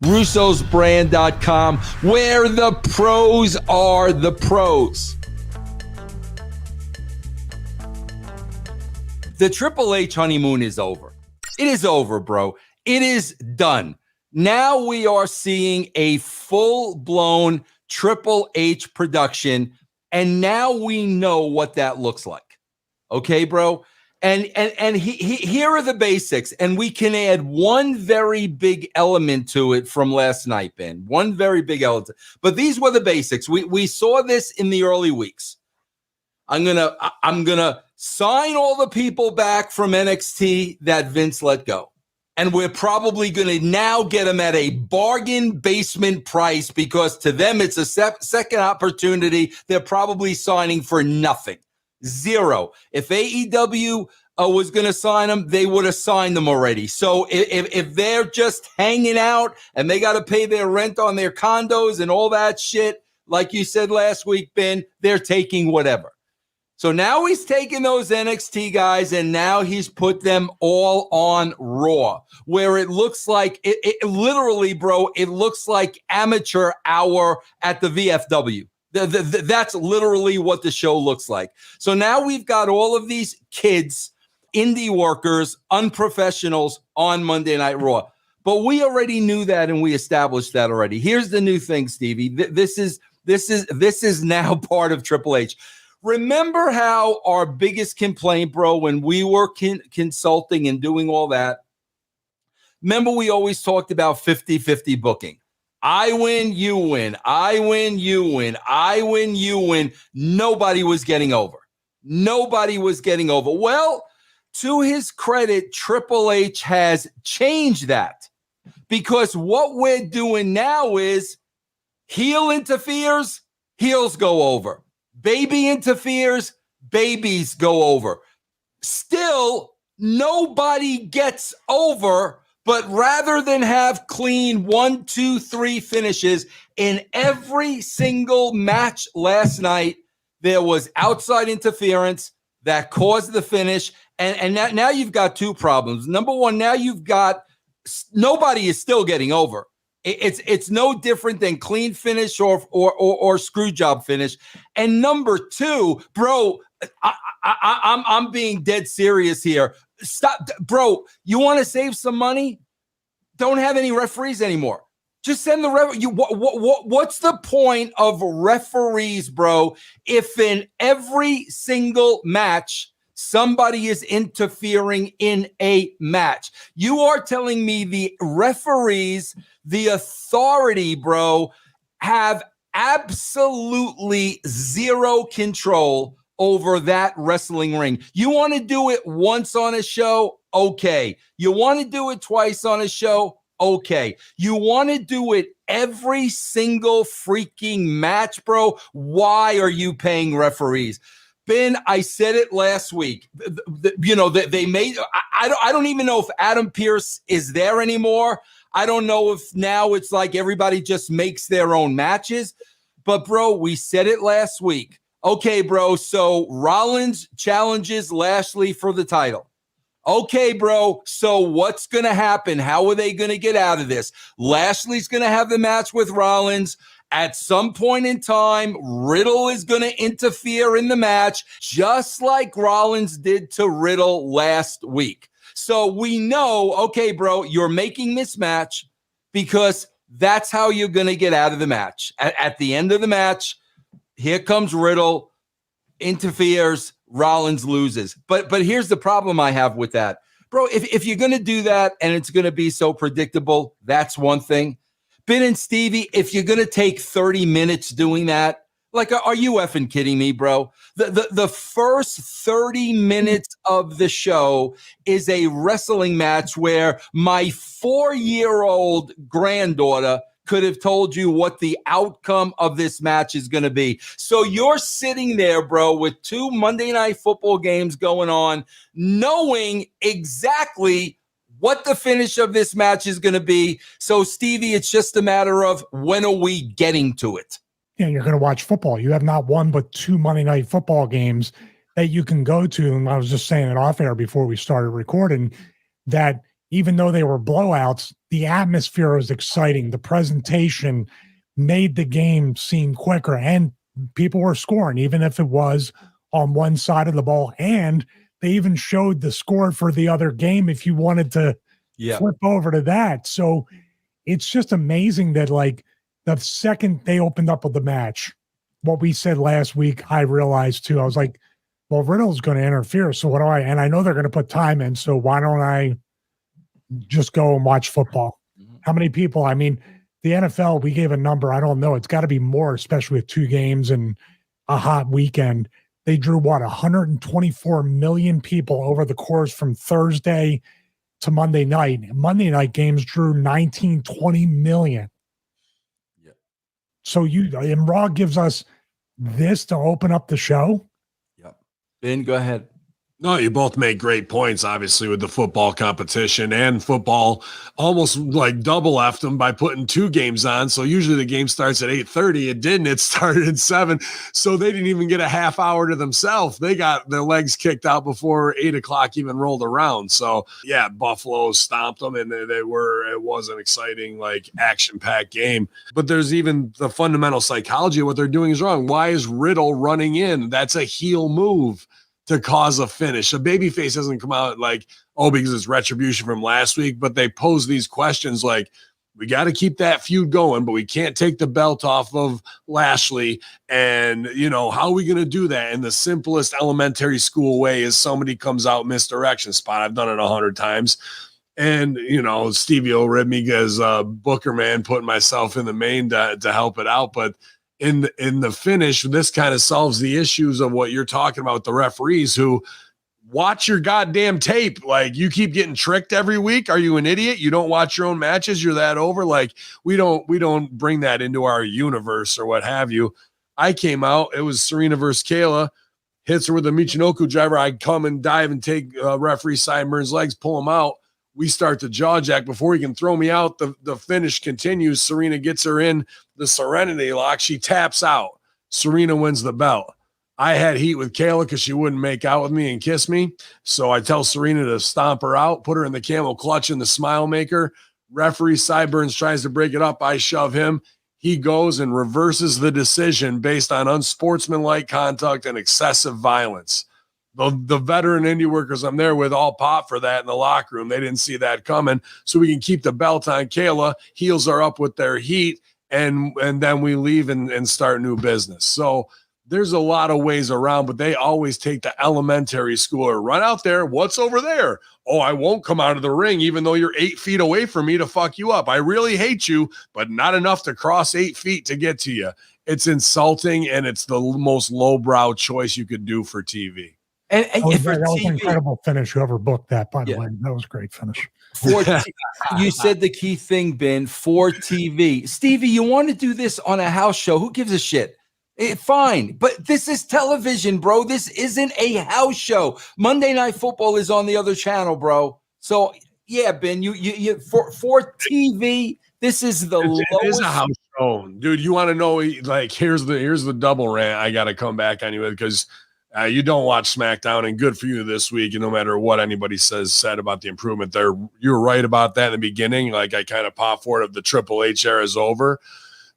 russosbrand.com, where the pros are the pros. The Triple H honeymoon is over. It is over, bro. It is done. Now we are seeing a full-blown Triple H production, and now we know what that looks like. Okay, bro? And here are the basics, and we can add one very big element to it from last night, Ben. One very big element. But these were the basics. We saw this in the early weeks. I'm gonna sign all the people back from NXT that Vince let go. And we're probably going to now get them at a bargain basement price, because to them it's a second opportunity. They're probably signing for nothing. Zero. If AEW was going to sign them, they would have signed them already. So if they're just hanging out and they got to pay their rent on their condos and all that shit, like you said last week, Ben, they're taking whatever. So now he's taken those NXT guys and now he's put them all on Raw, where it looks like, it literally, bro, it looks like amateur hour at the VFW. That's literally what the show looks like. So now we've got all of these kids, indie workers, unprofessionals on Monday Night Raw. But we already knew that, and we established that already. Here's the new thing, Stevie. This is now part of Triple H. Remember how our biggest complaint, bro, when we were consulting and doing all that, remember we always talked about 50-50 booking. I win, you win. I win, you win. I win, you win. Nobody was getting over. Nobody was getting over. Well, to his credit, Triple H has changed that, because what we're doing now is heel interferes, heels go over. Baby interferes, babies go over. Still, nobody gets over. But rather than have clean 1, 2, 3 finishes in every single match last night, there was outside interference that caused the finish. And now you've got two problems. Number one, now you've got nobody is still getting over. It's no different than clean finish or screw job finish. And number two, bro, I'm being dead serious here. Stop, bro. You want to save some money? Don't have any referees anymore. Just send the what's the point of referees, bro, if in every single match somebody is interfering in a match? You are telling me the referees, the authority, bro, have absolutely zero control over that wrestling ring. You want to do it once on a show? Okay. You want to do it twice on a show? Okay. You want to do it every single freaking match, bro? Why are you paying referees? Ben, I said it last week. They made, I don't even know if Adam Pearce is there anymore. I don't know if now it's like everybody just makes their own matches. But, bro, we said it last week. Okay, bro, so Rollins challenges Lashley for the title. Okay, bro, so what's going to happen? How are they going to get out of this? Lashley's going to have the match with Rollins. At some point in time, Riddle is going to interfere in the match, just like Rollins did to Riddle last week. So we know, okay, bro, you're making this match because that's how you're going to get out of the match. At the end of the match, here comes Riddle, interferes, Rollins loses. But here's the problem I have with that. Bro, if you're going to do that and it's going to be so predictable, that's one thing. Ben and Stevie, if you're going to take 30 minutes doing that, like, are you effing kidding me, bro? The first 30 minutes of the show is a wrestling match where my 4-year-old granddaughter could have told you what the outcome of this match is going to be. So you're sitting there, bro, with 2 Monday Night Football games going on, knowing exactly what the finish of this match is going to be. So, Stevie, it's just a matter of when are we getting to it? Yeah, you're going to watch football. You have not one but 2 Monday Night Football games that you can go to. And I was just saying it off air before we started recording that even though they were blowouts, the atmosphere was exciting. The presentation made the game seem quicker, and people were scoring, even if it was on one side of the ball. And they even showed the score for the other game if you wanted to flip over to that. So it's just amazing that, like, the second they opened up with the match, what we said last week, I realized too. I was like, well, Riddle's going to interfere. So what do I, and I know they're going to put time in. So why don't I just go and watch football? How many people? I mean, the NFL, we gave a number. I don't know. It's got to be more, especially with 2 games and a hot weekend. They drew 124 million people over the course from Thursday to Monday night. Monday night games drew 19, 20 million. Yeah. So and Raw gives us this to open up the show. Yep. Ben, go ahead. No, you both make great points, obviously, with the football competition, and football almost like double effed them by putting 2 games on. So usually the game starts at 8:30. It didn't. It started at 7. So they didn't even get a half hour to themselves. They got their legs kicked out before 8 o'clock even rolled around. So yeah, Buffalo stomped them, and it was an exciting, like, action-packed game. But there's even the fundamental psychology of what they're doing is wrong. Why is Riddle running in? That's a heel move to cause a finish. A babyface doesn't come out like, oh, because it's retribution from last week, but they pose these questions like, we got to keep that feud going, but we can't take the belt off of Lashley. And, how are we going to do that? And the simplest elementary school way is somebody comes out misdirection spot. I've done it 100 times. And, Stevie will rib me as a Booker man, putting myself in the main to help it out. But in the finish, this kind of solves the issues of what you're talking about with the referees who watch your goddamn tape. Like, you keep getting tricked every week. Are you an idiot? You don't watch your own matches? You're that over? Like, we don't bring that into our universe or what have you. I came out, it was Serena versus Kayla, hits her with a Michinoku driver. I come and dive and take referee Sideburns' legs, pull him out. We start the jaw jack. Before he can throw me out, the finish continues. Serena gets her in the Serenity lock. She taps out. Serena wins the belt. I had heat with Kayla because she wouldn't make out with me and kiss me. So I tell Serena to stomp her out, put her in the camel clutch in the smile maker. Referee Sideburns tries to break it up. I shove him. He goes and reverses the decision based on unsportsmanlike conduct and excessive violence. The veteran indie workers I'm there with all pop for that in the locker room. They didn't see that coming. So we can keep the belt on Kayla. Heels are up with their heat, and then we leave and start new business. So there's a lot of ways around, but they always take the elementary schooler. Run out there. What's over there? Oh, I won't come out of the ring even though you're 8 feet away from me to fuck you up. I really hate you, but not enough to cross 8 feet to get to you. It's insulting, and it's the most lowbrow choice you could do for TV. And that was an incredible finish. Whoever booked that, by the way, that was a great finish. You said the key thing, Ben, for TV. Stevie, you want to do this on a house show? Who gives a shit? Fine, but this is television, bro. This isn't a house show. Monday Night Football is on the other channel, bro. So yeah, Ben, you for TV, this is the lowest. It is a house show, dude. You want to know? Like, here's the double rant. I got to come back on you with because. You don't watch SmackDown, and good for you this week. And no matter what anybody said about the improvement there, you're right about that in the beginning. Like, I kind of pop for it if the Triple H era is over.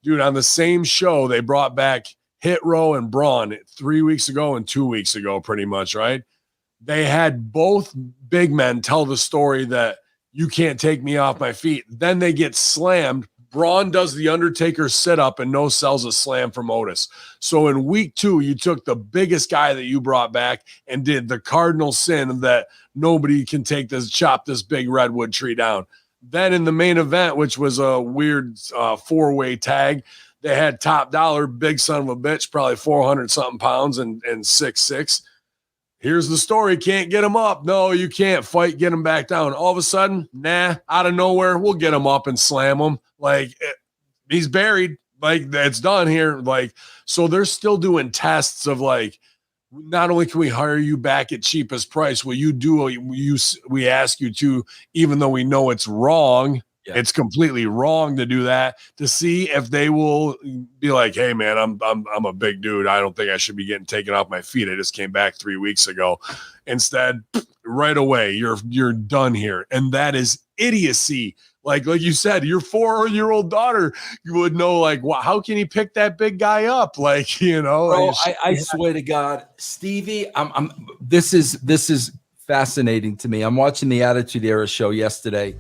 Dude, on the same show, they brought back Hit Row and Braun 3 weeks ago and 2 weeks ago, pretty much, right? They had both big men tell the story that you can't take me off my feet. Then they get slammed. Braun does the Undertaker sit-up and no sells a slam from Otis. So in week 2, you took the biggest guy that you brought back and did the cardinal sin that nobody can chop this big redwood tree down. Then in the main event, which was a weird 4-way tag, they had Top Dollar, big son of a bitch, probably 400-something pounds and 6'6". Here's the story. Can't get him up. No, you can't fight, get him back down. All of a sudden, out of nowhere, we'll get him up and slam him. Like, he's buried. Like, that's done here. Like, so they're still doing tests of, like, not only can we hire you back at cheapest price, will you do we ask you to, even though we know it's wrong. Yeah. It's completely wrong to do that, to see if they will be like, hey man, I'm a big dude. I don't think I should be getting taken off my feet. I just came back 3 weeks ago. Instead, right away, you're done here. And that is idiocy. Like you said, your 4-year-old daughter would know, like, wow, how can he pick that big guy up? Like, you know, Bro, I swear to God, Stevie, this is fascinating to me. I'm watching the Attitude Era show yesterday,